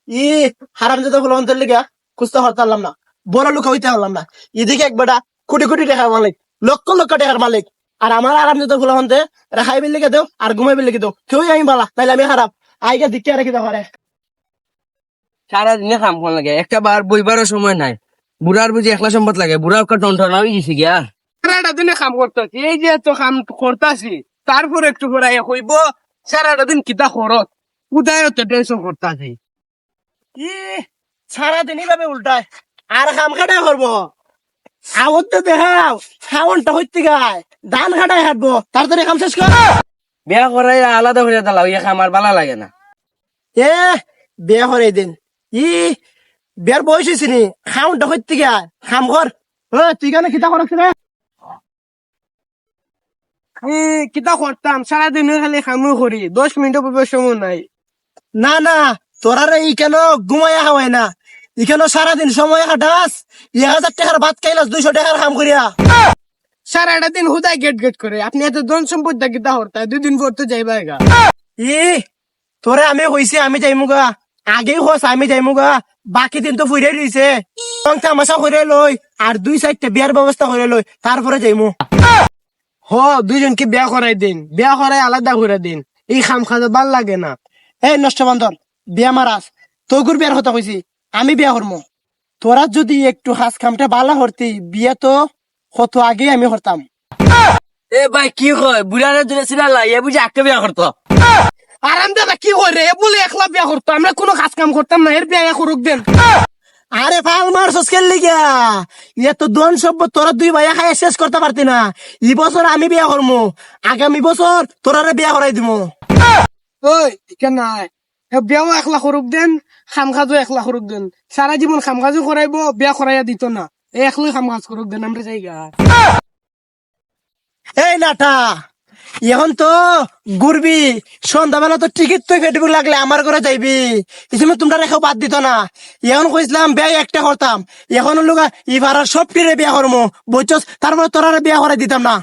ই হারাম যেতে হলো অন্তর লিগা খুঁজতে হরতাম না, বড় লোক হইতে হলাম না। এদিকে এক বেটা কোটি কোটি টাকার মালিক, লক্ষ লক্ষ টাকার মালিক, আর আমার আরাম যেতে হলো হন্তে রেখাই বিল লিখে দেও আর ঘুমাই বিল লিখে দেও, কেউ আমি বালা তাইলে আমি খারাপ আইগা দিকে রেখে দেওয়া পারে। সারাদিনে কাম কোন লাগে, একটা বার বইবারও সময় নাই। বুড়ার বুঝি একলা সম্পদ লাগে, বুড়া একটা টন হয়ে গেছি গিয়া। সারাটা দিনে কাম করতেছি, এই যে এত কাম করতেছি, তারপর একটু পরে কইব সারাটা দিন কিতা খরচ, উদয় তো টেনশন করতেছি। ই সারাদিনই ভাবে উল্টায় আর কাম খাটাই করবো। আওত তো দেখাও সাউন্ডটা হইতে গায় ধান খাটাই হাঁটবো, তাড়াতাড়ি কাম শেষ কর। বিয়া করাই আলাদা হয়ে দাঁড়াও, ইয়ে আমার ভালো লাগে না। এ বিয়া করে দিন ই বিয়ার বয়স হয়েছে নি, সাউন্ডটা হইতে গায় কাম কর। তুই কেন খিতা করছ রে? কিতা করতাম, সারাদিন খালি কামও করি, 10 মিনিট পূর্বে সময় নাই। না না, তোরারে ই কেন ঘুমাইয়া খাওয়াই না, ইখানে সারাদিন সময় কাটাস, 1000 টাকার ভাত খাইলাস 200 টাকার কাম করিয়া। সারাটা দিন হুদায় গেট গেট করে, আপনি এত ধন সম্পদ কিতা করতাম, 2 দিন পর তো যাইবা গা। ই তোরে আমি কইছি আমি যাইমুগা, আগেই হস আমি যাইমুগা, বাকি দিন তো ফুইরাই রইছে। তামাশা করে লই আর 2-4টা বিয়ার ব্যবস্থা করে লই, তারপরে যাইমু। দুইজনকে বিয়া করাই দিন, বিয়া করাই আলাদা করে দিন, এই খাম খাজা ভাল লাগে না। এই নষ্ট বান্ধব বিয়া মারাস, তোর বিয়ার কথা কইছি আমি বিয়া করবো। তোরা যদি একটু হাস খামটা বালা হরতি, বিয়া তো কত আগে আমি হরতাম। এ ভাই কি হয়, বুড়ারে দূরে ছিল এ বুঝে একটা বিয়া করতো। আরাম দাদা কি করে এ বলে একলা বিয়া করতো, আমরা কোনো কাজ কাম করতাম না, এর বিয়া করুক দেন। আরে ফাল মারছস কেন লিগা, ইয়ে তো দন সভ্য তোরা 2 ভাইয়া খাইয়া শেষ করতে পারতি না। এই বছর আমি বিয়া করবো, আগামী বছর তোরা বিয়া করাই দিবো। ওই কেন নাই, বিয়াও একলা করুক দেন, খাম খাজও একলা করুক দেন, সারা জীবন খাম খাজও করাইবো, বিয়া করাইয়া দিত না। একলাই খাম কাজ করুক দেন, আমরা জায়গা। এই নাটা এখন তো ঘুরবি, সন্ধ্যাবেলা তো টিকিট তো কেটে লাগলে আমার ঘরে যাইবি, এই সময় তোমরা রেখেও বাদ দিত না। এখন কইছিলাম বিয়া একটা করতাম, এখন লোক ইভার সব ফিরে বিয়া করবো বুঝছস, তারপরে তোরা বিয়া করে দিতাম না।